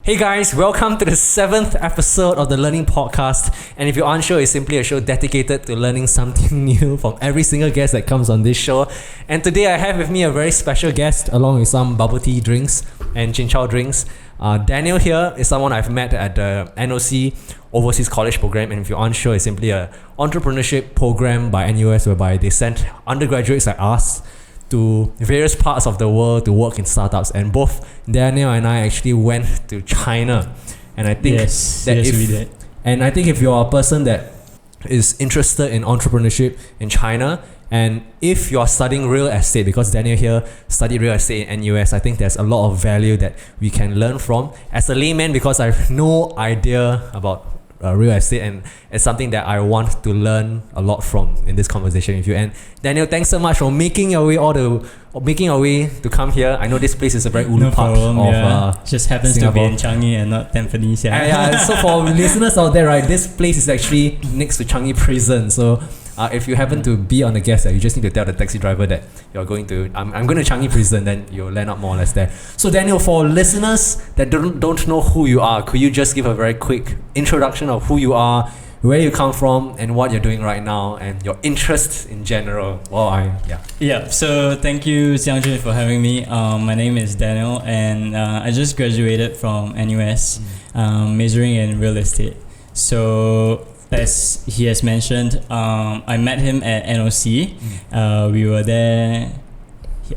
Hey guys, welcome to the 7th episode of the Learning Podcast. And if you're unsure, it's simply a show dedicated to learning something new from every single guest that comes on this show. And today I have with me a very special guest along with some bubble tea drinks and chin chow drinks. Daniel here is someone I've met at the NUS Overseas College Programme. And if you're unsure, it's simply an entrepreneurship program by NUS whereby they send undergraduates like us to various parts of the world to work in startups, and both Daniel and I actually went to China. And I think we did. And I think if you're a person that is interested in entrepreneurship in China, and if you're studying real estate, because Daniel here studied real estate in NUS, I think there's a lot of value that we can learn from. As a layman, because I have no idea about real estate, and it's something that I want to learn a lot from in this conversation with you. And Daniel, thanks so much for making your way to come here. I know this place is a very ulu part of just happens Singapore. to be in Changi and not Tampines. So for listeners out there, right, this place is actually next to Changi Prison. So if you happen to be on the guest, you just need to tell the taxi driver that you're going to I'm going to Changi Prison, then you'll land up more or less there. So Daniel, for listeners that don't know who you are, could you just give a very quick introduction of who you are, where you come from, and what you're doing right now, and your interests in general? So thank you, Xiangjun, for having me. My name is Daniel, and I just graduated from NUS, majoring in real estate. So as he has mentioned, I met him at NOC. We were there.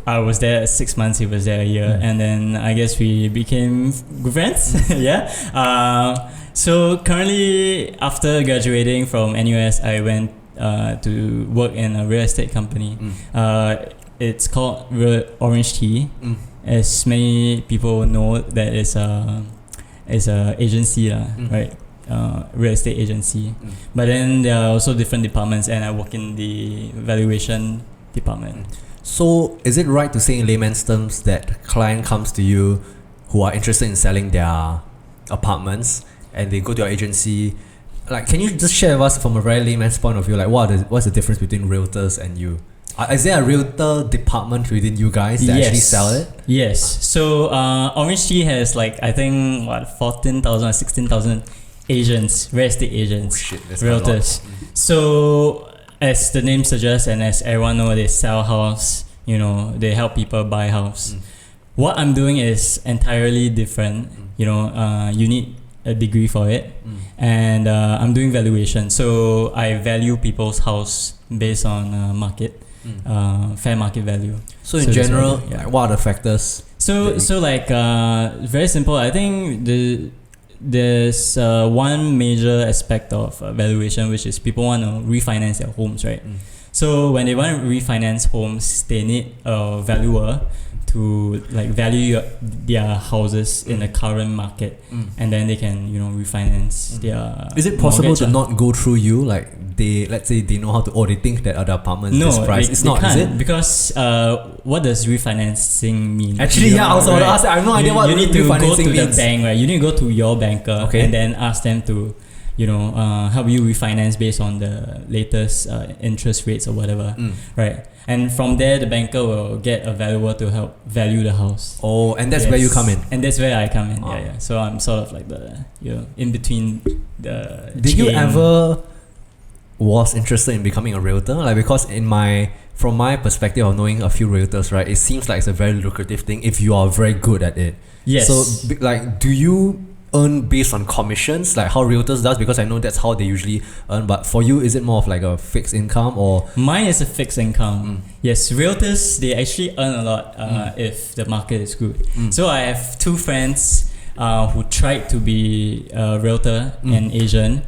I was there 6 months. He was there a year, and then I guess we became good friends. So currently, after graduating from NUS, I went to work in a real estate company. It's called Orange Tea. As many people know, that is a agency, right? Real estate agency. But then there are also different departments, and I work in the valuation department. So is it right to say in layman's terms that a client comes to you who are interested in selling their apartments, and they go to your agency? Like, can you just share with us from a very layman's point of view, like what's the difference between realtors and you? Is there a realtor department within you guys that actually sell it? Yes. So Orange Tea has 14,000 or 16,000 agents, real estate agents, realtors. So as the name suggests, and as everyone knows, they sell house. They help people buy house. What I'm doing is entirely different. You need a degree for it, and I'm doing valuation. So I value people's house based on market, fair market value. So in general, what are the factors? So very simple. I think there's one major aspect of valuation, which is people want to refinance their homes, right? So when they want to refinance homes, they need a valuer to value their houses in the current market, and then they can refinance their. Is it possible to not go through you? Let's say they know how to, or they think that other apartments this price. It's not, is it? Because what does refinancing mean? Actually, I was about to ask. I have no idea what refinancing means. You need to go to the bank, right? You need to go to your banker, and then ask them to help you refinance based on the latest interest rates or whatever, right? And from there, the banker will get a valuer to help value the house. Oh, and that's where you come in. And that's where I come in. So I'm sort of like the in between the. Did you ever was interested in becoming a realtor? Because from my perspective of knowing a few realtors, right, it seems like it's a very lucrative thing if you are very good at it. Yes. So do you earn based on commissions, like how realtors does? Because I know that's how they usually earn. But for you, is it more of like a fixed income, or? Mine is a fixed income. Yes, realtors, they actually earn a lot if the market is good. So I have two friends who tried to be a realtor and Asian.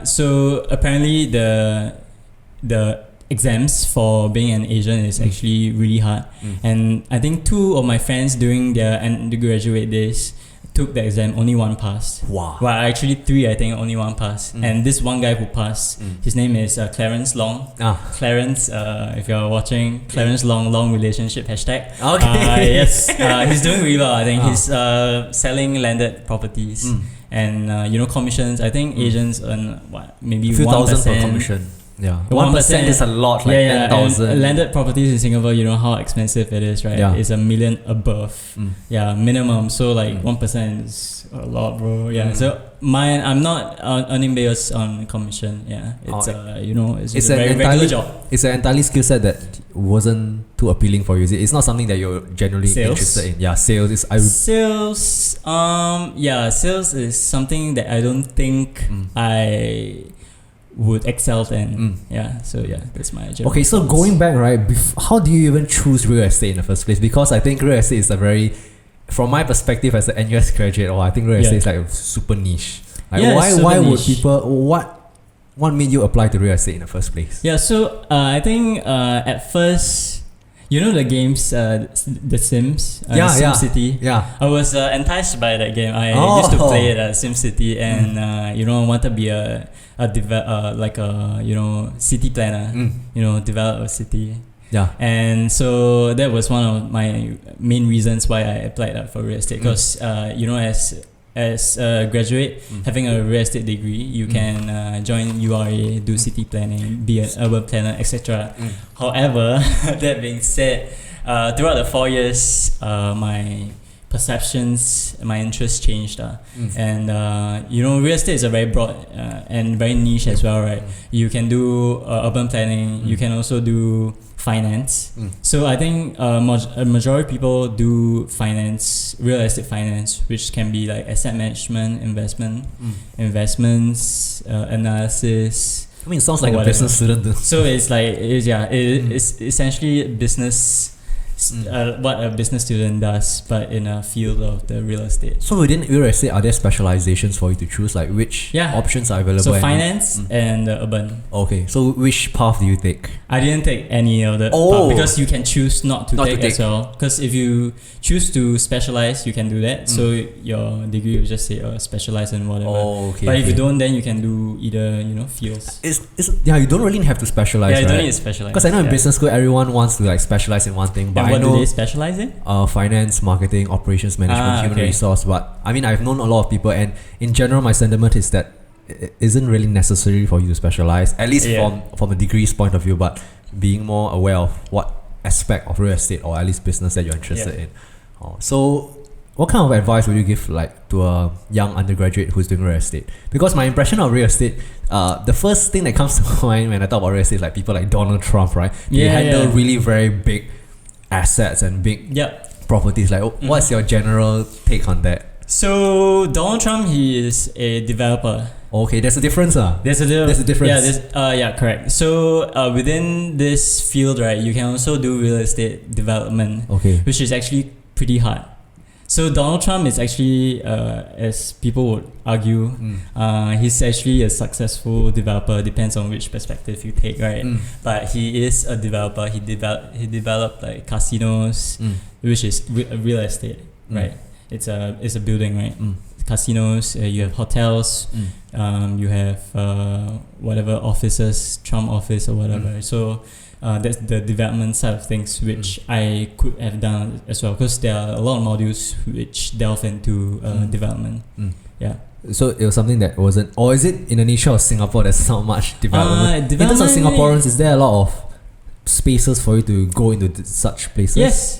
So apparently the exams for being an Asian is actually really hard. And I think two of my friends during their undergraduate days took the exam, only one passed. Wow. Well, actually three, I think, only one passed. And this one guy who passed, his name is Clarence Long. Clarence, if you're watching, Clarence long relationship hashtag. Okay. Yes, he's doing really well. I think he's selling landed properties. And commissions. I think Asians earn maybe a few 1%. thousand per commission. Yeah, 1% is a lot, like 10,000. And landed properties in Singapore, you know how expensive it is, right? Yeah. It's $1 million above. Yeah, minimum. So like 1% is a lot, bro. Yeah. So mine, I'm not earning based on commission. Yeah, it's it's a very regular job. It's an entirely skill set that wasn't too appealing for you. Is it? It's not something that you're generally interested in. Yeah, sales is. Sales is something that I don't think I would excel in. So that's my general Okay, so going back, right, how do you even choose real estate in the first place? Because I think real estate is a very, from my perspective as an NUS graduate, I think real estate is like super niche. Like why would people, what made you apply to real estate in the first place? Yeah, so I think at first, you know the games, The Sims, SimCity. Yeah. I was enticed by that game. I used to play it at SimCity, and I want to be a city planner. Develop a city. Yeah. And so that was one of my main reasons why I applied for real estate. Because as a graduate having a real estate degree, you can join URA, do city planning, be an urban planner, etc. However, that being said, throughout the 4 years, my perceptions, my interests changed. And real estate is a very broad and very niche as well, right? You can do urban planning, you can also do finance. So I think a majority of people do finance, real estate finance, which can be like asset management, investments, analysis. I mean, it sounds like a business student. So it's like it's essentially business. What a business student does, but in a field of the real estate. So within real estate, are there specializations for you to choose? Like which options are available? So finance and urban. Okay, so which path do you take? I didn't take any of the path because you can choose not to take as well. Because if you choose to specialize, you can do that. So your degree will just say specialize in whatever. But if you don't, then you can do either fields. You don't really have to specialize. Yeah, you right? don't need to specialize. Because I know in business school, everyone wants to like specialize in one thing. But what do they specialize in? Finance, marketing, operations management, human resource. But I mean, I've known a lot of people, and in general, my sentiment is that it isn't really necessary for you to specialize, at least from a degree's point of view. But being more aware of what aspect of real estate or at least business that you're interested in. So, what kind of advice would you give like to a young undergraduate who's doing real estate? Because my impression of real estate, the first thing that comes to mind when I talk about real estate is like people like Donald Trump, right? They handle really very big assets and big properties. Like, what's your general take on that? So Donald Trump, he is a developer. Okay, there's a difference. There's a difference. Yeah, correct. So within this field, right, you can also do real estate development, which is actually pretty hard. So Donald Trump is actually, as people would argue, he's actually a successful developer. Depends on which perspective you take, right? But he is a developer. He developed like casinos, which is real estate, right? It's a building, right? Casinos. You have hotels. You have whatever offices, Trump office or whatever. So. That's the development side of things, which I could have done as well, because there are a lot of modules which delve into development. So it was something that wasn't, or is it in a niche of Singapore there's not much development? In terms of Singaporeans, is there a lot of spaces for you to go into such places? Yes,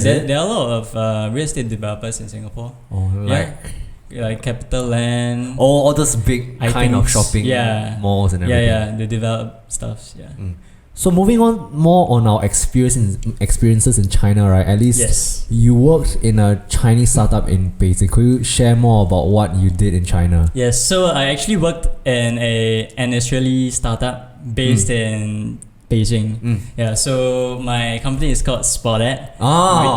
there are a lot of real estate developers in Singapore. Like Capital Land. All those big kind of shopping malls and everything. They develop stuff. So moving on more on our experiences in China, right? At least you worked in a Chinese startup in Beijing. Could you share more about what you did in China? Yes, so I actually worked in an Israeli startup based in Beijing. So my company is called Spotet.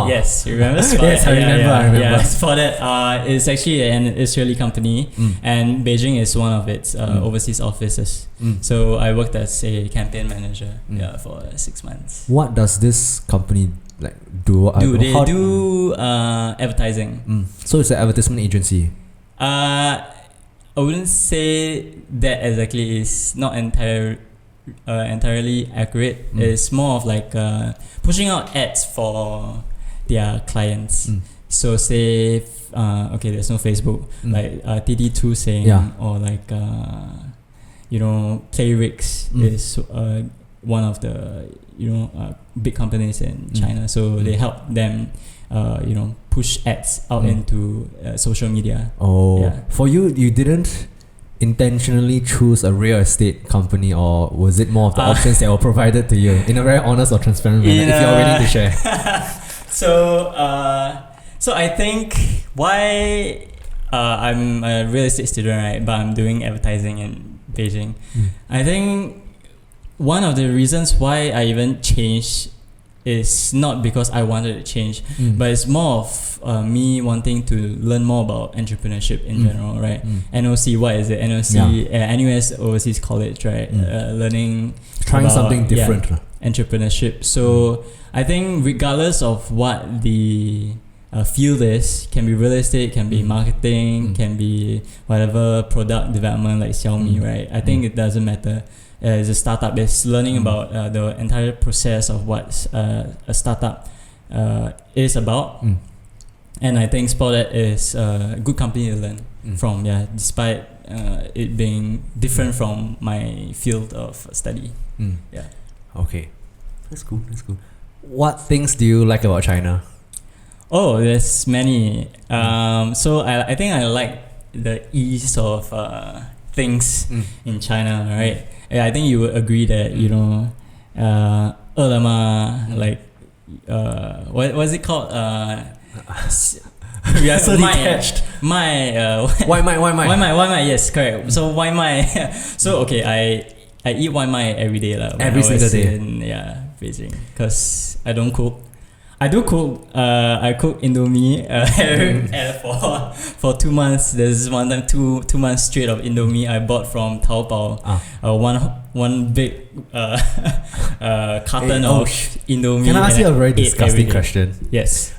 Yes, you remember Spotet? Yes, I remember. Spotet is actually an Israeli company, and Beijing is one of its overseas offices. So I worked as a campaign manager for 6 months. What does this company like do? They do advertising. So it's an advertisement agency. I wouldn't say that exactly. It's not entirely accurate. It's more of like pushing out ads for their clients. So say there's no Facebook, like TT2 saying or like Play Rigs is one of the big companies in China. So they help them push ads out into social media. For you didn't intentionally choose a real estate company, or was it more of the options that were provided to you in a very honest or transparent manner, if you're willing to share? So I think why I'm a real estate student, right, but I'm doing advertising in Beijing. I think one of the reasons why I even changed is not because I wanted to change, but it's more of me wanting to learn more about entrepreneurship in general, right? NOC, what is it? NOC, NUS Overseas College, right? Learning, trying about, something different. Entrepreneurship. So I think regardless of what the field is, can be real estate, can be marketing, can be whatever product development like Xiaomi, right? I think it doesn't matter. As a startup, is learning about the entire process of what a startup is about, and I think Sportlet is a good company to learn from. Despite it being different from my field of study. Okay, that's cool. What things do you like about China? Oh, there's many. So I think I like the ease of things in China, right? I think you would agree that like what is it called? We are so detached. Why my? Yes, correct. So why my? So okay, I eat why my every day every single day in Beijing, because I don't cook. I do cook. I cook Indomie for 2 months. There's one time 2 months straight of Indomie I bought from Taobao. One big carton of Indomie. Can I ask you a very disgusting question? Yes.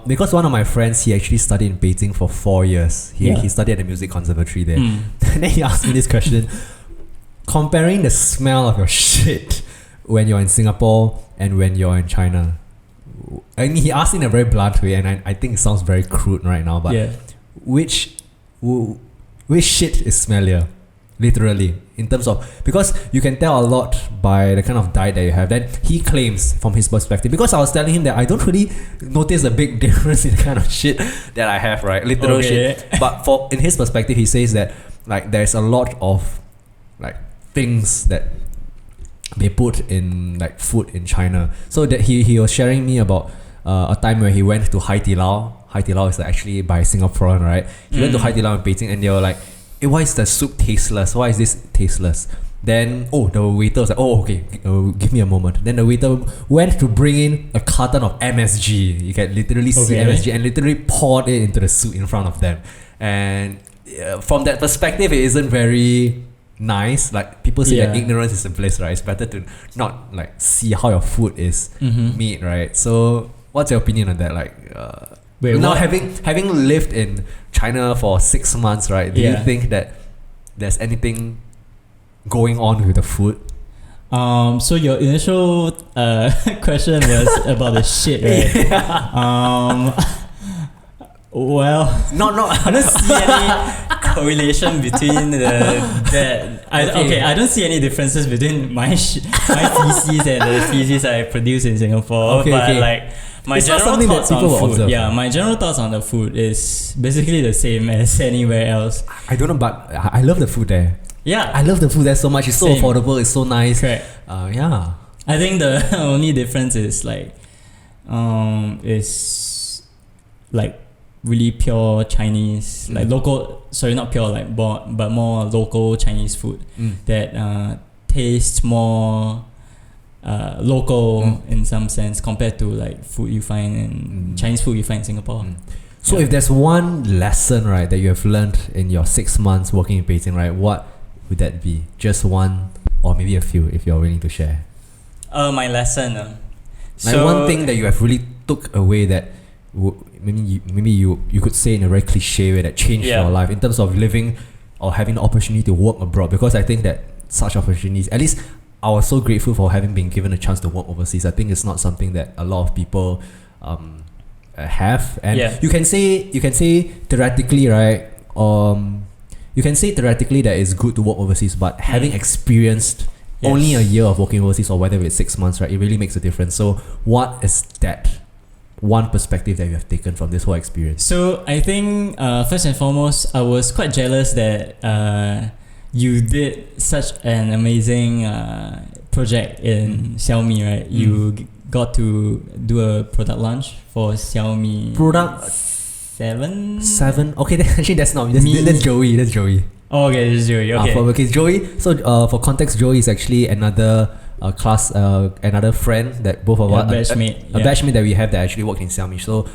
Because one of my friends, he actually studied in Beijing for 4 years. He studied at the music conservatory there. And then he asked me this question: comparing the smell of your shit when you're in Singapore and when you're in China. I mean, he asked in a very blunt way, and I think it sounds very crude right now, but which shit is smellier, literally, in terms of, because you can tell a lot by the kind of diet that you have. Then he claims from his perspective, because I was telling him that I don't really notice a big difference in the kind of shit that I have, right? Literal shit. But in his perspective, he says that like there's a lot of like things that they put in like food in China. So that he was sharing me about a time where he went to Hai Di Lao. Hai Di Lao is actually by Singaporean, right? He went to Hai Di Lao in Beijing, and they were like, hey, why is the soup tasteless? Why is this tasteless? Then the waiter was like, okay, give me a moment. Then the waiter went to bring in a carton of MSG. You can literally see MSG, and literally poured it into the soup in front of them. And from that perspective, it isn't very nice. Like people say that ignorance is a bliss, right? It's better to not like see how your food is made, right? So what's your opinion on that? Like now having lived in China for 6 months, right? Do you think that there's anything going on with the food? So your initial question was about the shit, right? Well, I don't see any correlation between I don't see any differences between my feces and the feces I produce in Singapore. Like my general thoughts on food. My general thoughts on the food is basically the same as anywhere else. I don't know, but I love the food there. I love the food there so much. It's so affordable. It's so nice. Correct. I think the only difference is like really pure Chinese, like local, sorry, not pure, like but more local Chinese food that tastes more local in some sense compared to like food you find in Chinese food you find in Singapore. So if there's one lesson, right, that you have learned in your 6 months working in Beijing, right, what would that be? Just one, or maybe a few, if you're willing to share. My lesson. Like one thing that you have really took away that maybe you could say in a very cliche way that changed your life in terms of living or having the opportunity to work abroad. Because I think that such opportunities, at least I was so grateful for having been given a chance to work overseas. I think it's not something that a lot of people have, and you can say theoretically, right? You you can say theoretically that it's good to work overseas, but having experienced only a year of working overseas, or whether it's 6 months, right, it really makes a difference. So what is that one perspective that you have taken from this whole experience? So I think first and foremost, I was quite jealous that you did such an amazing project in Xiaomi, right? You got to do a product launch for Xiaomi Product 7. Okay, actually that's not me. That's Joey. That's Joey. Oh, okay, this is Joey. Okay. Joey. So for context, Joey is actually another another friend that both of us, batchmate, batchmate that we have that actually worked in Xiaomi. So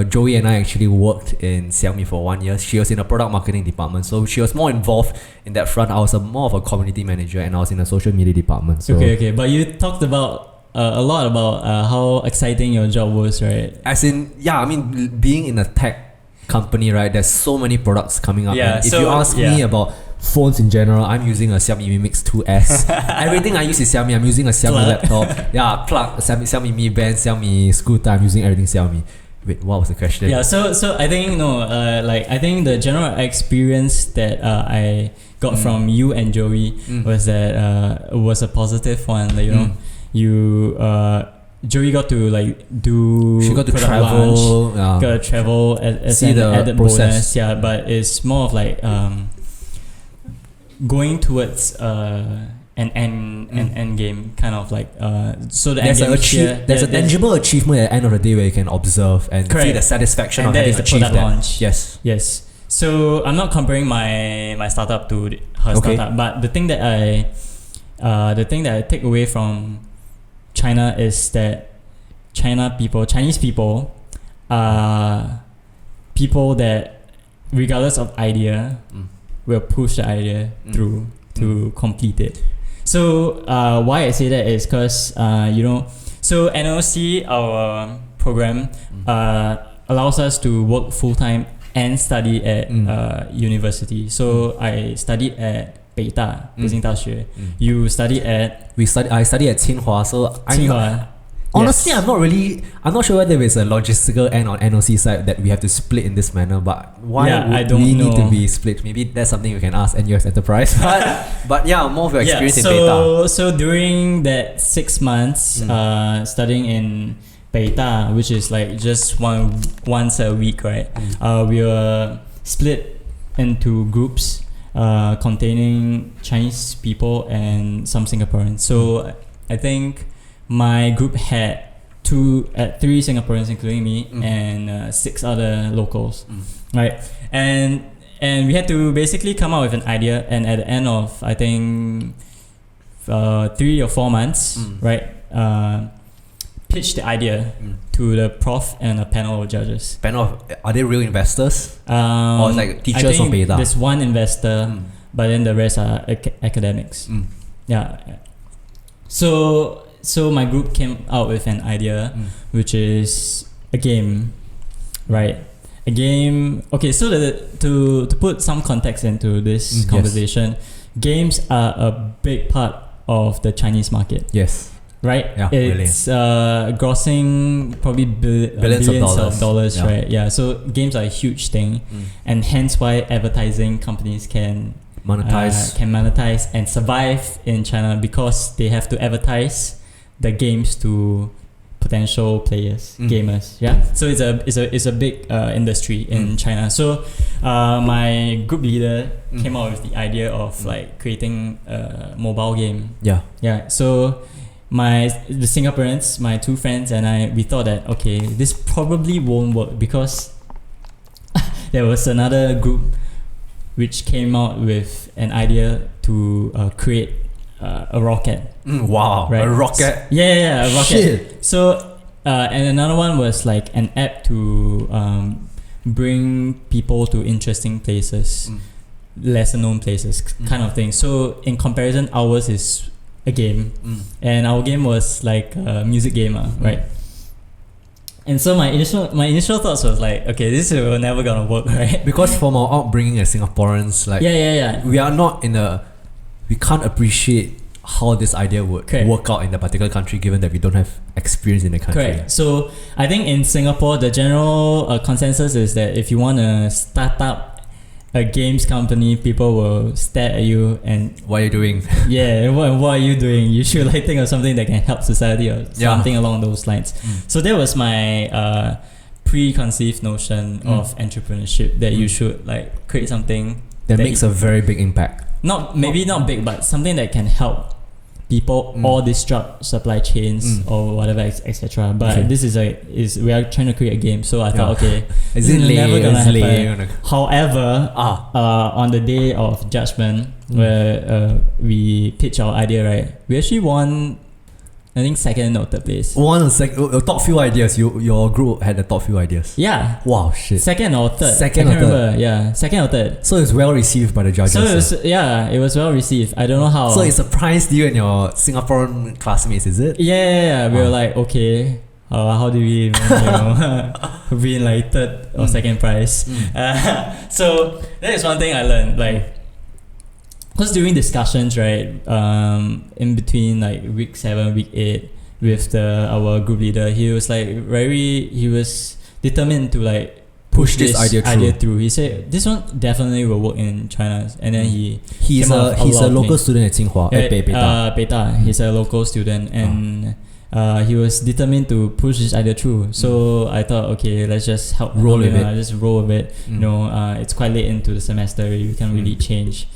Joey and I actually worked in Xiaomi for 1 year. She was in the product marketing department, so she was more involved in that front. I was more of a community manager, and I was in the social media department. So okay. But you talked about a lot about how exciting your job was, right? As in, I mean, being in a tech company, right? There's so many products coming up. Yeah. And if you ask me about phones in general, I'm using a Xiaomi Mi Mix 2S. Everything I use is Xiaomi. I'm using a Xiaomi laptop. Plug Xiaomi Mi Band, Xiaomi scooter. I'm using everything Xiaomi. Wait, what was the question? Yeah, so I think I think the general experience that I got from you and Joey was that was a positive one. Like, Joey got to do. She got to travel. Got to travel as see an the added process. bonus. Yeah, but it's more of like going towards an end game, kind of like so the there's end game there's a tangible achievement at the end of the day where you can observe and feel the satisfaction of having achieved that. Launch. Yes. So I'm not comparing my startup to her startup, but the thing that I take away from China is that Chinese people are people that, regardless of idea, will push the idea through to complete it. So why I say that is because so NOC, our program, allows us to work full time and study at university. So I studied at Beijing 大学. You study at? I study at TsingHua. So TsingHua. Honestly, I'm not sure whether it's a logistical end on NOC side that we have to split in this manner, but why would we need to be split? Maybe that's something you can ask NUS Enterprise. but more of your experience in Beijing. So during that 6 months studying in Beijing, which is like just once a week, right? We were split into groups containing Chinese people and some Singaporeans. So I think my group had 3 Singaporeans, including me, and 6 other locals, right? And we had to basically come up with an idea, and at the end of, I think, 3 or 4 months, right, pitch the idea to the prof and a panel of judges. Are they real investors? Or like teachers from Beijing? There's one investor, but then the rest are academics. Yeah. So my group came out with an idea, which is a game, right? A game. Okay, so to put some context into this conversation, games are a big part of the Chinese market. Yes. Right? Yeah, it's grossing probably billions of dollars, right? Yeah. So games are a huge thing, and hence why advertising companies can monetize and survive in China, because they have to advertise the games to potential players, gamers. Yeah. So it's a big industry in China. So my group leader came out with the idea of like creating a mobile game. Yeah. So the Singaporeans, my 2 friends and I, we thought that okay, this probably won't work, because there was another group which came out with an idea to create a rocket. Wow, right? A rocket? Yeah, a rocket. Shit. So, and another one was like an app to bring people to interesting places, lesser known places, kind of thing. So, in comparison, ours is a game, and our game was like a music game, right? And so my initial thoughts was like, okay, this is never gonna work, right? Because from our upbringing as Singaporeans, like we are not we can't appreciate how this idea would work out in a particular country, given that we don't have experience in the country. Correct. So I think in Singapore, the general consensus is that if you want to start up a games company, people will stare at you and what are you doing? yeah, what are you doing? You should like think of something that can help society or something along those lines. So that was my preconceived notion of entrepreneurship, that you should like create something that makes a very big impact. Not big, but something that can help people or disrupt supply chains or whatever, etc. But this is we are trying to create a game, so I thought, okay, is this it is never gonna happen. Late? However, on the day of judgment, where we pitched our idea, right, we actually won, I think, second or third place. Top few ideas. Your group had the top few ideas. Yeah. Wow, shit. Second or third. Second or third. Remember. Yeah, second or third. So it's well received by the judges. So it was well received. I don't know how. So it surprised you and your Singaporean classmates, is it? Yeah. We were like, okay, how do we win like third or second prize? So that is one thing I learned. Like, because during discussions, right, in between like week 7, week 8, with our group leader, he was determined to like push this idea through. He said this one definitely will work in China, and then he's a local student at TsingHua at Beta. He's a local student, and he was determined to push this idea through. So I thought, okay, let's just help roll with it. Just roll with it. It's quite late into the semester. We can't really change.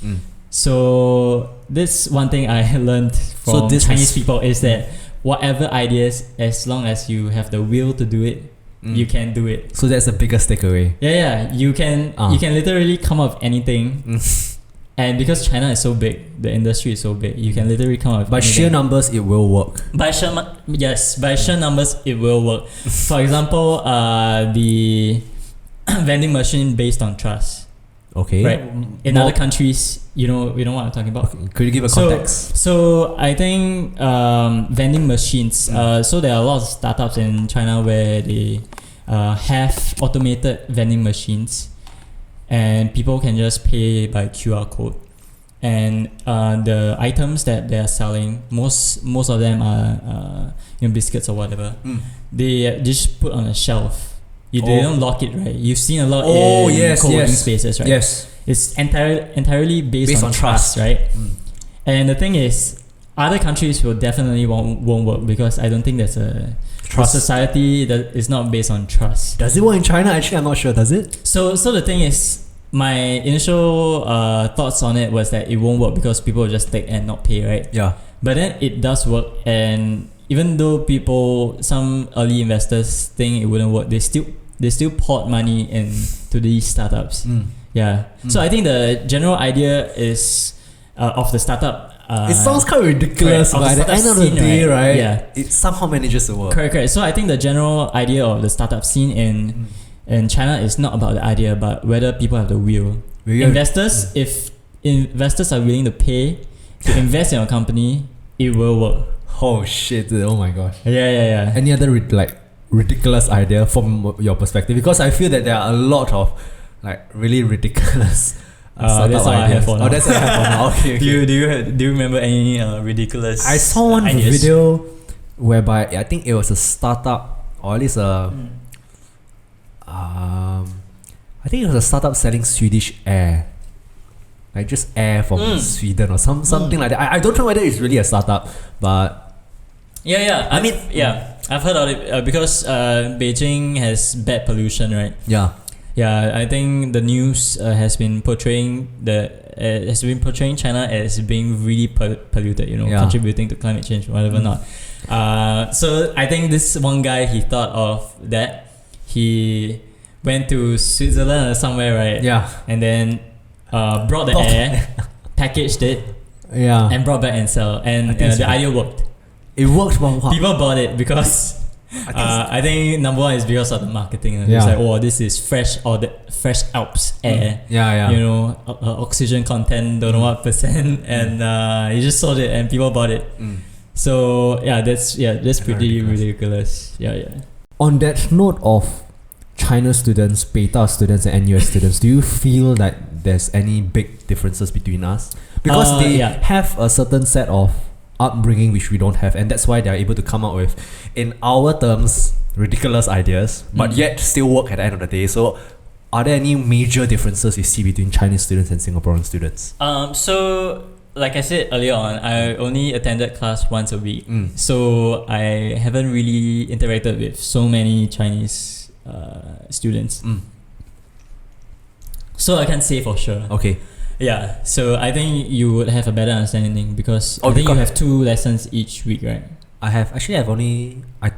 So this one thing I learned from Chinese people is that whatever ideas, as long as you have the will to do it, you can do it. So that's the biggest takeaway. Yeah. You can literally come up with anything. And because China is so big, the industry is so big, you can literally come up with by anything. sheer numbers, it will work. By sheer numbers, it will work. For example, the vending machine based on trust. Okay. Right. In other countries, we know what I'm talking about. Okay. Could you give a context? So I think vending machines. So there are a lot of startups in China where they have automated vending machines, and people can just pay by QR code. And the items that they are selling, most of them are biscuits or whatever. They just put on a shelf. They don't lock it, right? You've seen a lot in co-working spaces, right? Yes. It's entirely based on trust, right? And the thing is, other countries will definitely won't work, because I don't think there's a society that is not based on trust. Does it work in China? Actually, I'm not sure. Does it? So the thing is, my initial thoughts on it was that it won't work because people will just take and not pay, right? Yeah. But then it does work, and even though some early investors think it wouldn't work, they still poured money into these startups. So I think the general idea is of the startup. It sounds kind of ridiculous, but at the end of the day, right? Yeah, it somehow manages to work. Correct. So I think the general idea of the startup scene in China is not about the idea, but whether people have the will. Investors, if investors are willing to pay to invest in your company, it will work. Oh shit! Oh my gosh. Yeah. Any other ridiculous idea from your perspective? Because I feel that there are a lot of like really ridiculous that's all I have for now. That's all I have for now. Okay. Do you remember any ridiculous I saw one video whereby I think it was a startup, or at least I think it was a startup selling Swedish air, like just air from Sweden or something like that. I don't know whether it's really a startup, but I mean, I've heard of it because Beijing has bad pollution, right? Yeah, I think the news has been portraying China as being really polluted, contributing to climate change, whatever not. So I think this one guy, he thought of that. He went to Switzerland or somewhere, right? Yeah. And then brought the air, packaged it, and brought back and sell. And the idea worked. It worked, but people bought it because I think number one is because of the marketing. It's like, this is fresh Alps air. Oxygen content, don't know what percent, and you just sold it and people bought it. So that's pretty ridiculous. On that note of China students, Beta students, and NUS students, do you feel that there's any big differences between us? Because they have a certain set of upbringing which we don't have, and that's why they're able to come up with, in our terms, ridiculous ideas, but yet still work at the end of the day. So are there any major differences you see between Chinese students and Singaporean students? So like I said earlier on, I only attended class once a week. So I haven't really interacted with so many Chinese students. So I can't say for sure. Okay. Yeah, so I think you would have a better understanding because I think you have 2 lessons each week, right? I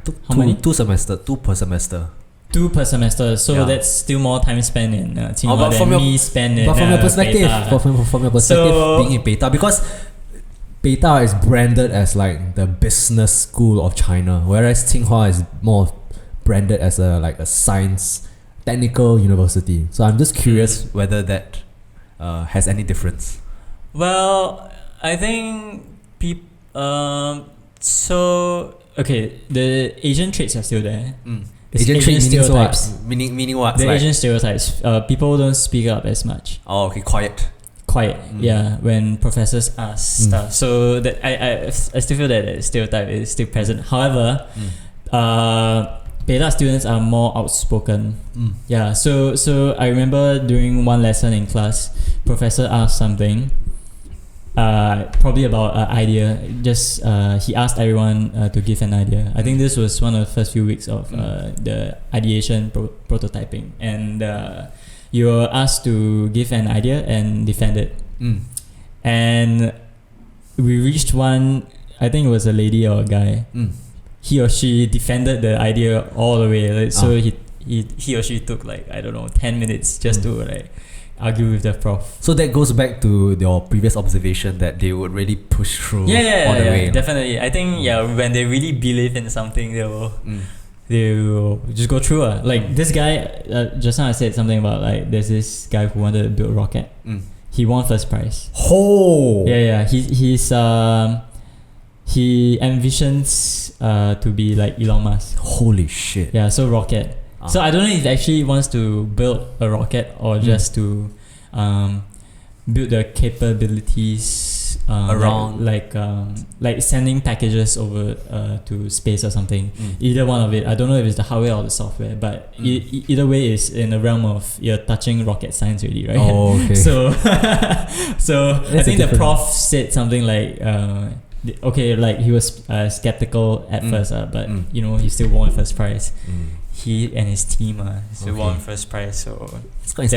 took How many? 2 per semester. 2 per semester, so that's still more time spent in TsingHua than me spend in But from your perspective, Beta. from your perspective, being in Beta, because Beta is branded as like the business school of China, whereas TsingHua is more branded as a science technical university. So I'm just curious whether that has any difference. Well, I think the Asian traits are still there. Asian traits stereotypes. Meaning what? The Asian stereotypes. People don't speak up as much. Oh, okay, quiet. Yeah, when professors ask stuff. So that I still feel that stereotype is still present. However, Beta students are more outspoken. Yeah, so I remember during one lesson in class, professor asked something, probably about an idea. Just he asked everyone to give an idea. I think this was one of the first few weeks of the ideation prototyping, and you were asked to give an idea and defend it. And we reached one. I think it was a lady or a guy. He or she defended the idea all the way. So he or she took 10 minutes just to argue with the prof. So that goes back to your previous observation that they would really push through all the way. Definitely. I think when they really believe in something, they will just go through. Like this guy, just now I said something about there's this guy who wanted to build a rocket. He won first prize. Oh. Yeah. He envisions to be like Elon Musk. Holy shit. Yeah, so rocket. So I don't know if he actually wants to build a rocket or just to build the capabilities around, like sending packages over to space or something. Either one of it. I don't know if it's the hardware or the software, but either way is in the realm of you're touching rocket science already, right? Oh, okay. So I think the prof said something like he was skeptical at first, but he still won first prize. He and his team still won first prize, so it's quite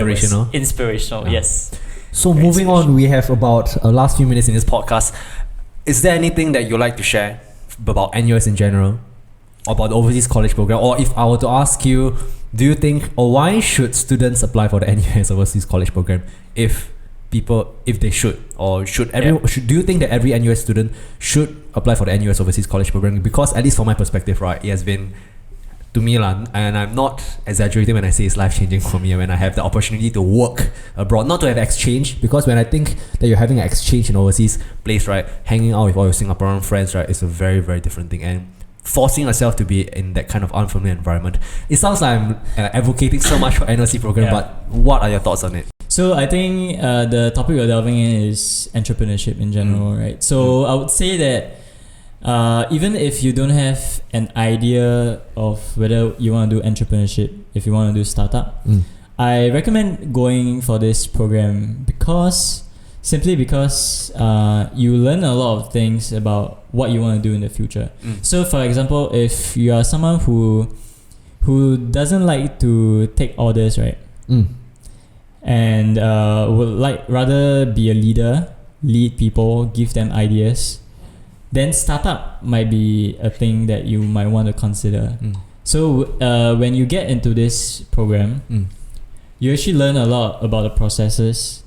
inspirational. Yes. So moving on, we have about last few minutes in this podcast. Is there anything that you'd like to share about NUS in general, about the overseas college program, or if I were to ask you, do you think, or why should students apply for the NUS Overseas College Program if they should, or do you think that every NUS student should apply for the NUS Overseas College Program? Because at least from my perspective, right, it has been, to me, and I'm not exaggerating when I say it's life-changing for me when I have the opportunity to work abroad, not to have exchange, because when I think that you're having an exchange in overseas place, right, hanging out with all your Singaporean friends, right, is a very, very different thing, and forcing yourself to be in that kind of unfamiliar environment. It sounds like I'm advocating so much for NLC program, but what are your thoughts on it? So I think the topic we're delving in is entrepreneurship in general, right? So I would say that even if you don't have an idea of whether you want to do entrepreneurship, if you want to do startup, I recommend going for this program simply because you learn a lot of things about what you want to do in the future. So for example, if you are someone who doesn't like to take orders, right? And would rather be a leader, lead people, give them ideas, then startup might be a thing that you might want to consider. So when you get into this program, you actually learn a lot about the processes,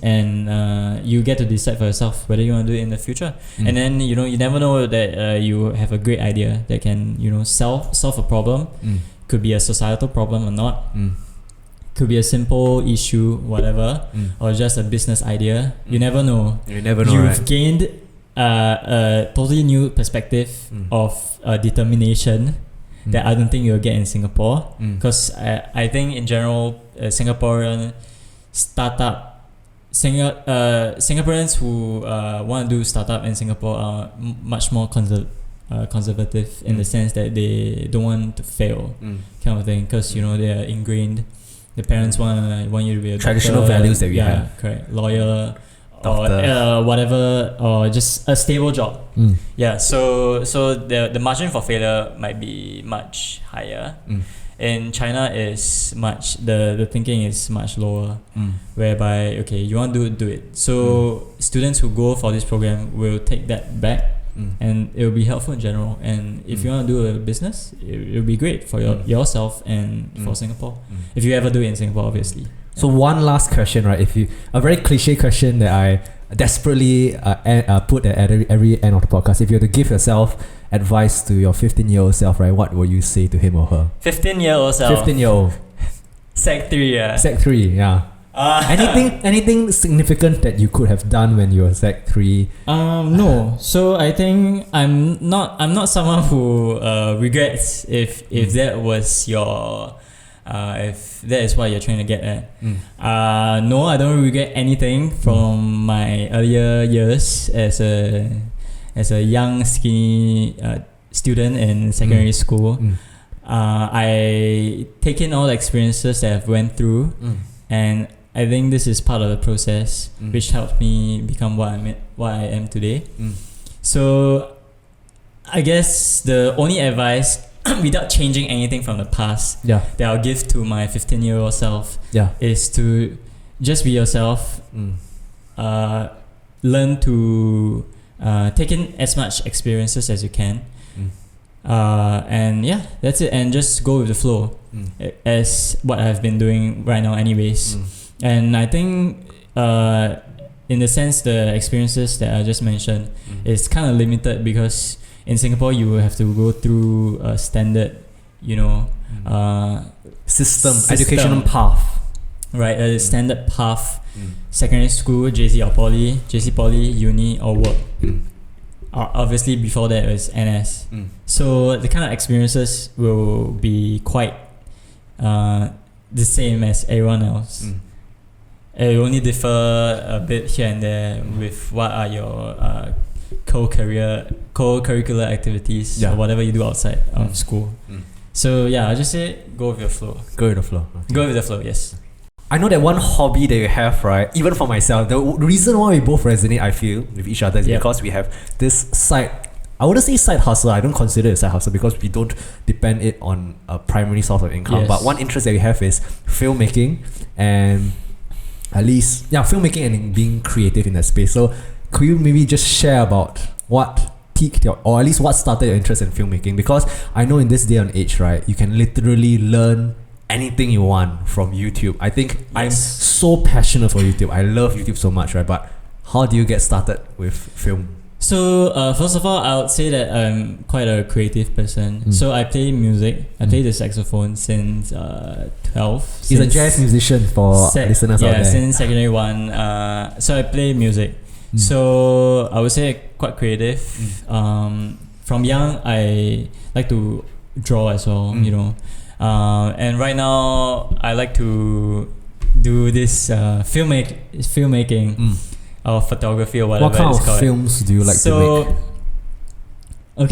and you get to decide for yourself whether you want to do it in the future. And then you never know that you have a great idea that can solve a problem. Could be a societal problem or not. Could be a simple issue, whatever, or just a business idea. You never know. You've gained a totally new perspective of determination that I don't think you'll get in Singapore. Because I think in general, Singaporean startup, Singaporeans who want to do startup in Singapore are much more conservative in the sense that they don't want to fail, kind of thing. Because they are ingrained The parents want you to be a traditional doctor, values that we have. Correct. Lawyer, Doctor. or whatever, or just a stable job. Yeah. So the margin for failure might be much higher. In China is much the thinking is much lower, whereby okay, you want to do it. So students who go for this program will take that back, and it will be helpful in general. And if you want to do a business, it will be great for yourself and for Singapore. If you ever do it in Singapore, obviously. So one last question, right? A very cliche question that I desperately put at every end of the podcast. If you had to give yourself advice to your 15-year-old self, right, what will you say to him or her? 15-year-old self. 15-year-old. Sec 3, yeah. Sec 3, yeah. Anything significant that you could have done when you were Sec 3? No. So I think I'm not someone who regrets if that was your if that is what you're trying to get at. No, I don't regret anything from my earlier years as a young skinny student in secondary school. I take in all the experiences that I've went through, and I think this is part of the process which helped me become what I am today. So I guess the only advice without changing anything from the past that I'll give to my 15-year-old self is to just be yourself, learn to take in as much experiences as you can, and yeah, that's it, and just go with the flow, as what I've been doing right now anyways. And I think in the sense the experiences that I just mentioned is kind of limited because in Singapore you will have to go through a standard system, educational path, right? A standard path, secondary school, JC or poly, uni or work. Obviously before that was NS. So the kind of experiences will be quite the same as everyone else. It will only differ a bit here and there with what are your co-curricular activities or whatever you do outside of school. So yeah, I just say go with your flow. Go with the flow. Okay. Go with the flow, yes. I know that one hobby that you have, right? Even for myself, the reason why we both resonate, I feel, with each other is because we have this side. I wouldn't say side hustle. I don't consider it a side hustle because we don't depend it on a primary source of income. Yes. But one interest that we have is filmmaking, and at least filmmaking and being creative in that space. So could you maybe just share about what piqued your, or at least what started your interest in filmmaking? Because I know in this day and age, right, you can literally learn anything you want from YouTube. I think I'm so passionate for YouTube. I love YouTube so much, right? But how do you get started with film? So first of all, I would say that I'm quite a creative person. So I play music. I play the saxophone since 12. He's a jazz musician for listeners out there. Yeah, since secondary 1. So I play music. So I would say quite creative. From young, I like to draw as well, and right now I like to do this filmmaking or photography or whatever. What kind it's of called. films do you like to make?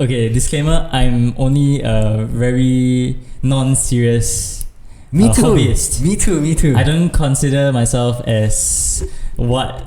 Okay, disclaimer, I'm only a very non-serious hobbyist. Me too. I don't consider myself as what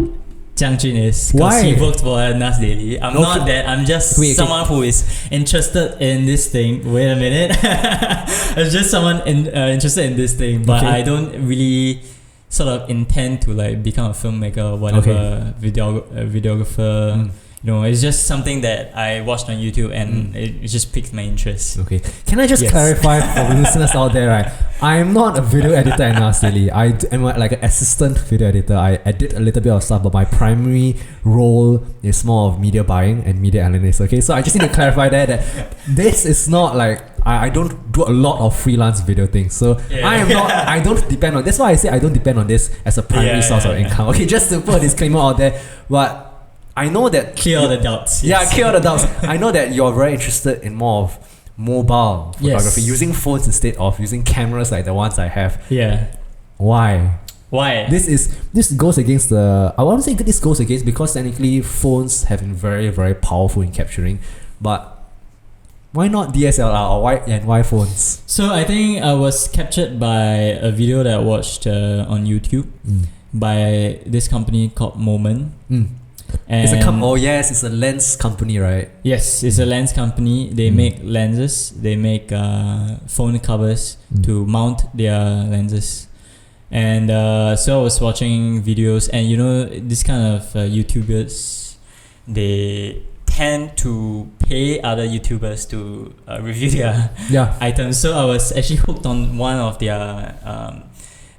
Jiang Jun is, because he worked for NUS Daily. I'm not that. I'm just someone who is interested in this thing. Wait a minute. I'm just someone interested in this thing, but I don't really sort of intend to like become a filmmaker or whatever, videographer. It's just something that I watched on YouTube and it just piqued my interest. Okay. Can I just clarify for the listeners out there, right? I'm not a video editor at NUS Daily. I am like an assistant video editor. I edit a little bit of stuff, but my primary role is more of media buying and media analysis. Okay, so I just need to clarify that this is not like I don't do a lot of freelance video things. So I don't depend on. That's why I say I don't depend on this as a primary source of income. Okay, just to put a disclaimer out there, but I know that clear all the doubts. Clear all the doubts. I know that you're very interested in more of mobile photography, using phones instead of using cameras like the ones I have. Yeah. Why? This goes against the. I want to say this goes against because technically phones have been very, very powerful in capturing, but Why not DSLR or why phones? So I think I was captured by a video that I watched on YouTube by this company called Moment. It's it's a lens company, right? Yes, it's a lens company. They make lenses. They make phone covers to mount their lenses. And so I was watching videos, and you know, this kind of YouTubers, they tend to pay other YouTubers to review their items. So I was actually hooked on one of their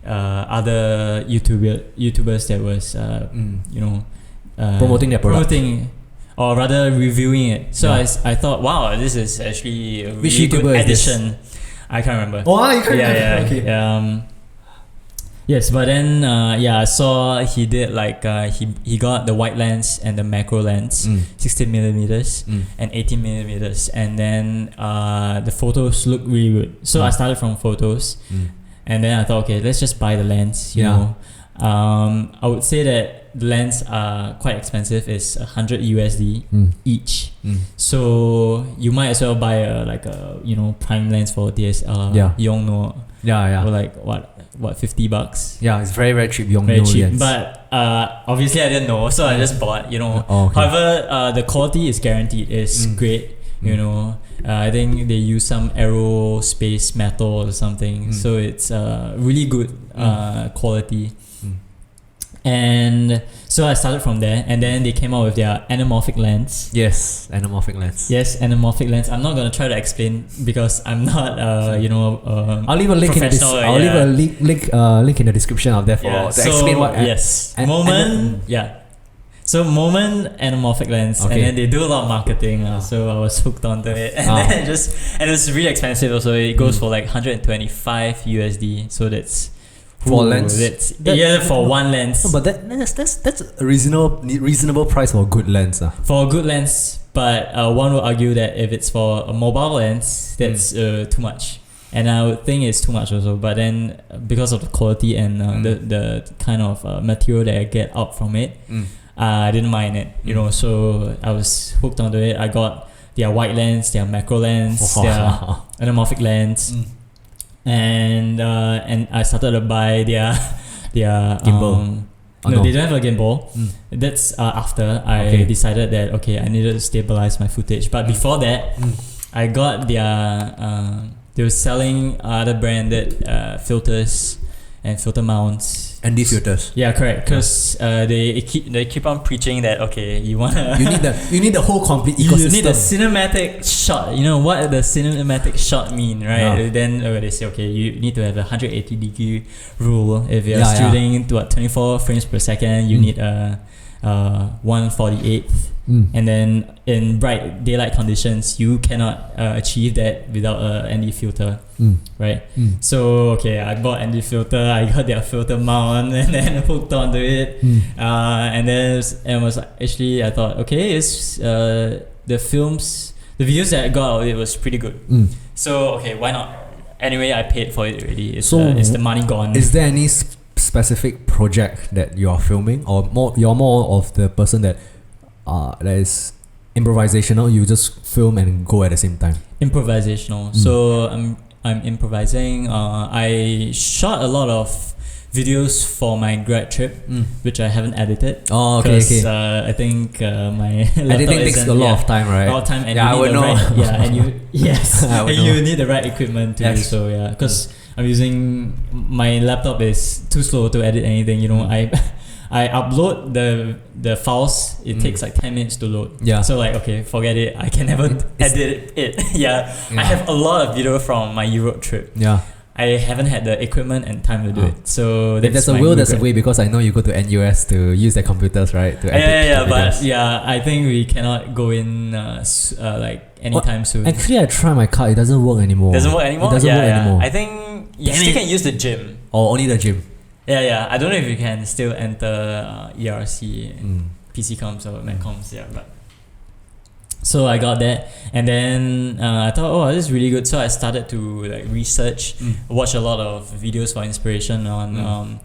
other YouTubers that was promoting their product. Or rather reviewing it. So I thought, wow, this is actually a Which really YouTuber good is this? addition. I can't remember. Oh, you can't remember? Yeah. Okay. Yes, but then I saw he did like he got the wide lens and the macro lens, 16 millimeters and 18 millimeters, and then the photos look really good. So I started from photos, and then I thought, okay, let's just buy the lens. You know, I would say that the lens are quite expensive. It's $100 each. So you might as well buy a prime lens for DSLR. Yongnuo. Or like what $50? Yeah, it's very, very cheap. Very cheap. Lens. But obviously I didn't know, so I just bought. However, the quality is guaranteed. It's great. I think they use some aerospace metal or something, so it's really good quality. And so I started from there, and then they came out with their anamorphic lens. Yes, anamorphic lens. Yes, anamorphic lens. I'm not gonna try to explain because I'm not, I'll leave a link in the link in the description of there to explain what. Yes, So Moment anamorphic lens, and then they do a lot of marketing. So I was hooked onto it, and then and it's really expensive. Also, it goes for like $125. So that's. For a lens? For one lens. No, but that's a reasonable price for a good lens. For a good lens, but one would argue that if it's for a mobile lens, that's too much. And I would think it's too much also. But then because of the quality and the kind of material that I get out from it, I didn't mind it. So I was hooked onto it. I got their wide lens, their macro lens, their anamorphic lens. And I started to buy their gimbal. They don't have a gimbal. That's after I decided that I needed to stabilize my footage. But before that, I got their they were selling other branded filters and filter mounts. And these filters. Yeah, correct. Because they keep on preaching that you need the whole complete ecosystem. You need a cinematic shot. You know what the cinematic shot mean, right? Then they say you need to have a 180-degree rule. If you're shooting to 24 frames per second, you need a 1/48. And then in bright daylight conditions, you cannot achieve that without a ND filter, right? So I bought ND filter. I got their filter mount, and then hooked onto it. And then I thought, it's the videos that I got out of it was pretty good. So why not? Anyway, I paid for it already. It's the money gone. Is there any specific project that you are filming, or you're more of the person that is improvisational? You just film and go at the same time. Improvisational. So I'm improvising. I shot a lot of videos for my grad trip, which I haven't edited. I think my editing takes a lot of time, right? A lot of time, and I would know. And you you need the right equipment to do so. Yeah, because I'm using my laptop is too slow to edit anything. I upload the files. It takes like 10 minutes to load. So forget it. I can never edit it. I have a lot of video from my Europe trip. I haven't had the equipment and time to do it. So if there's a will, there's a way, because I know you go to NUS to use their computers, right? To edit but I think we cannot go in anytime soon. Actually, I tried my card. It doesn't work anymore. It doesn't work anymore. I think you still can use the gym. Only the gym. I don't know if you can still enter ERC, PC comms or Mac comms. But so I got that, and then I thought, this is really good. So I started to research, watch a lot of videos for inspiration on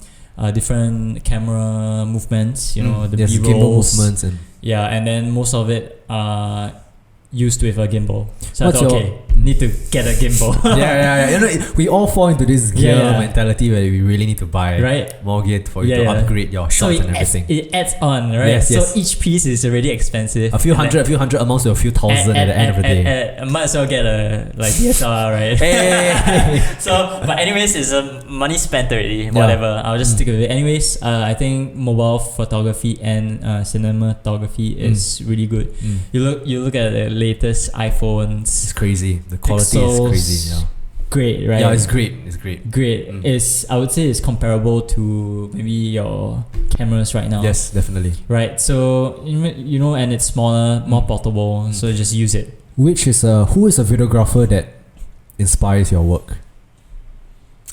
different camera movements. The B-rolls, movements, and and then most of it used with a gimbal. So What's I thought, your- okay, need to get a gimbal. yeah. You know, we all fall into this gear Yeah. mentality where we really need to buy Right. more gear for you Yeah, to yeah. upgrade your So shots and everything. it adds on, right? Yes, yes. So each piece is already expensive. A few And hundred amounts to a few thousand at the end of the day. I might as well get a like DSLR, right? Hey. So, but anyways, it's money spent already. Whatever, I'll just stick with it. Anyways, I think mobile photography and cinematography is really good. You look at the latest iPhones. It's crazy. The quality Pixels, is crazy. Yeah. Great, right? Yeah, it's great. It's great. Great. I would say it's comparable to maybe your cameras right now. Yes, definitely. Right. So you know, and it's smaller, more portable. So just use it. Who is a videographer that inspires your work?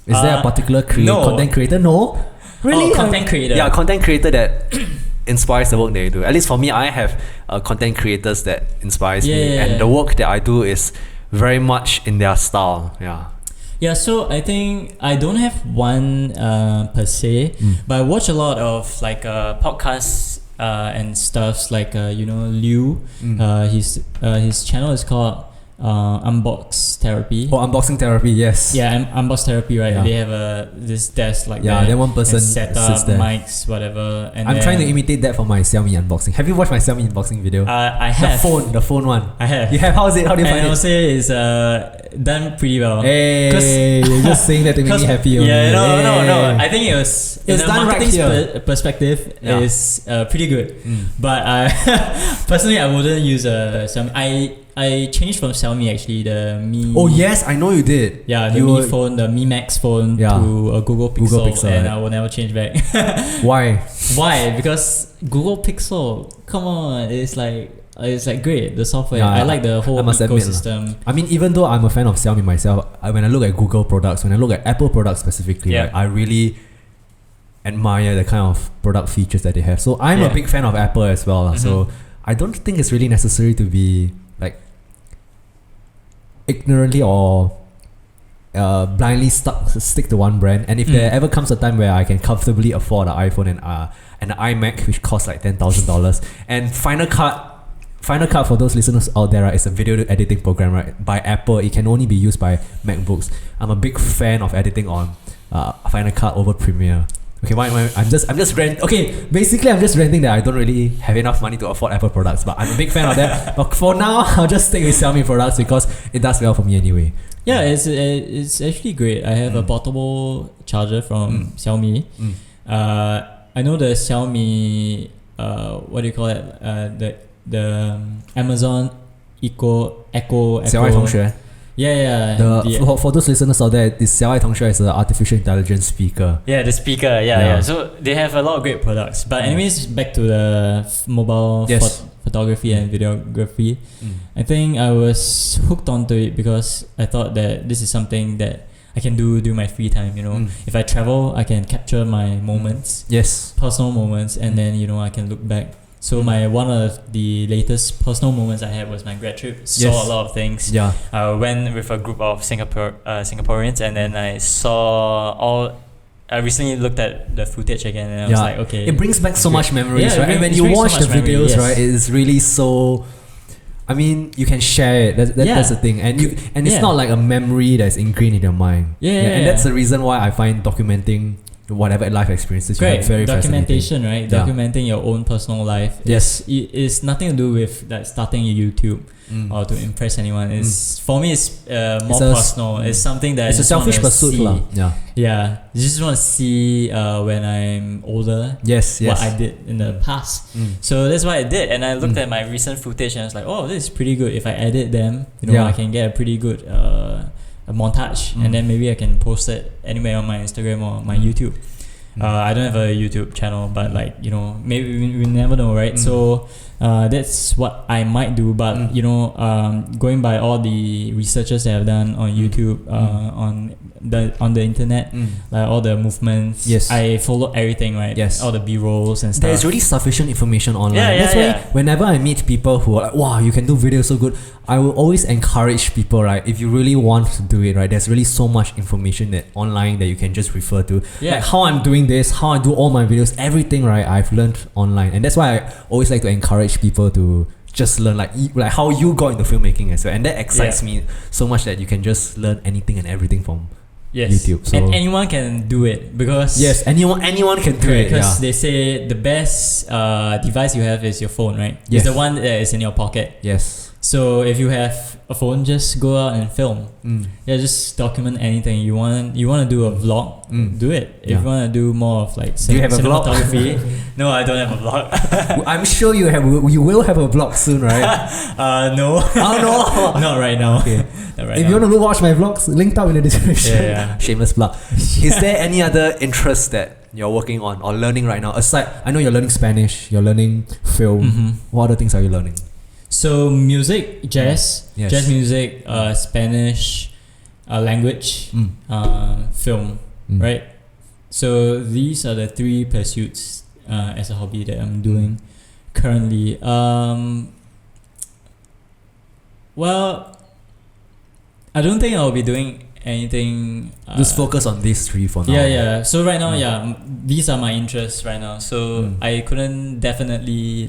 Is there a particular no. content creator? No. Really? Content creator. Yeah, content creator that inspires the work that you do. At least for me, I have content creators that inspires me, and the work that I do is very much in their style. Yeah. Yeah, so I think I don't have one per se, but I watch a lot of like podcasts and stuffs like Liu. His channel is called Unbox Therapy. Oh, unboxing therapy, yes. Yeah, Unbox Therapy, right? Yeah. They have this desk like Yeah, that. then one person and set sits up there. mics, whatever. And I'm trying to imitate that for my Xiaomi unboxing. Have you watched my Xiaomi unboxing video? I have the phone one. I have. You have? How is it? How do you And find I'll it? say it's done pretty well. Hey, you're just saying that to make me happy. Yeah, no. Hey. I think it's It's in a done right marketing here. perspective is pretty good. But personally, I wouldn't use a Xiaomi. I changed from Xiaomi actually, the Mi. Oh yes, I know you did. Yeah, the Mi phone, the Mi Max phone to a Google Pixel, and I will never change back. Why? Why? Because Google Pixel, come on, it's like great, the software. I like the whole ecosystem. I mean, even though I'm a fan of Xiaomi myself, when I look at Google products, when I look at Apple products specifically, right, I really admire the kind of product features that they have. So I'm a big fan of Apple as well. So I don't think it's really necessary to be like ignorantly or blindly stick to one brand. And if there ever comes a time where I can comfortably afford an iPhone and an iMac, which costs like $10,000, and Final Cut for those listeners out there, right, is a video editing program, right, by Apple. It can only be used by MacBooks. I'm a big fan of editing on Final Cut over Premiere. Okay, I'm just rant. Okay, basically I'm just ranting that I don't really have enough money to afford Apple products, but I'm a big fan of that. But for now, I'll just stick with Xiaomi products because it does well for me anyway. Yeah, it's actually great. I have a portable charger from Xiaomi. I know the Xiaomi what do you call it? The Amazon Echo. 小爱同学. Yeah. For those listeners out there, this 小爱同学 is an artificial intelligence speaker. Yeah, the speaker. Yeah. So they have a lot of great products. But anyways, back to the mobile photography and videography. I think I was hooked onto it because I thought that this is something that I can do during my free time. If I travel, I can capture my moments, personal moments, and then I can look back. So one of the latest personal moments I had was my grad trip. Saw a lot of things. I went with a group of Singaporeans, and then I recently looked at the footage again, and I was like, okay, it brings back so much memories, right? And when it you brings watch so the much videos, memory, right, it is really so. I mean, you can share it. That's the thing, and it's not like a memory that's ingrained in your mind. And that's the reason why I find documenting whatever life experiences you have very documentation, right? Documenting your own personal life. It's nothing to do with like starting a YouTube or to impress anyone. It's for me, it's more personal. It's something that it's a selfish pursuit, lah. Yeah. You just want to see when I'm older. What I did in the past. So that's what I did, and I looked at my recent footage and I was like, oh, this is pretty good. If I edit them, I can get a pretty good a montage, and then maybe I can post it anywhere on my Instagram or my YouTube. I don't have a YouTube channel, but maybe we never know, right? So that's what I might do, but going by all the researches that I've done on YouTube, on the internet, like all the movements, I follow everything, right? All the B-rolls and stuff. There's really sufficient information online. That's why whenever I meet people who are like, wow, you can do videos so good, I will always encourage people, right? If you really want to do it, right, there's really so much information that online that you can just refer to. Like how I'm doing this, how I do all my videos, everything, right, I've learned online. And that's why I always like to encourage people to just learn like how you got into filmmaking as well, and that excites me so much that you can just learn anything and everything from YouTube. So and anyone can do it because anyone can do it. Because they say the best device you have is your phone, right? Yes. It's the one that is in your pocket. Yes. So if you have a phone, just go out and film. Just document anything you want. You want to do a vlog, do it. If you want to do more of like do you have a vlog? cinematography, no, I don't have a vlog. I'm sure you will have a vlog soon, right? No. Oh no, not right now. Okay. Not right if now. you want to watch my vlogs, linked up in the description. Yeah. Shameless plug. Is there any other interest that you're working on or learning right now? Aside, I know you're learning Spanish, you're learning film. What other things are you learning? So music, jazz, Yes. jazz music, Spanish, language, film, right? So these are the 3 pursuits as a hobby that I'm doing currently. Well, I don't think I'll be doing anything. Just focus on these 3 for now. Yeah. So right now, these are my interests right now. So I couldn't definitively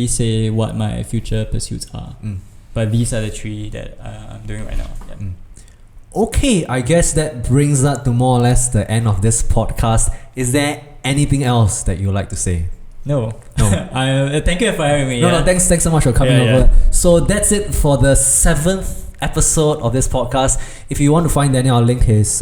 say what my future pursuits are. But these are the 3 that I'm doing right now. Yeah. Okay, I guess that brings us to more or less the end of this podcast. Is there anything else that you would like to say? No. Thank you for having me. No, thanks so much for coming over. So that's it for the 7th episode of this podcast. If you want to find Daniel, I'll link his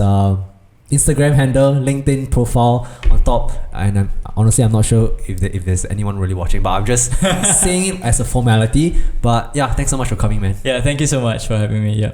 Instagram handle, LinkedIn profile on top. And I'm not sure if there's anyone really watching, but I'm just saying it as a formality. But yeah, thanks so much for coming, man. Yeah, thank you so much for having me. Yeah.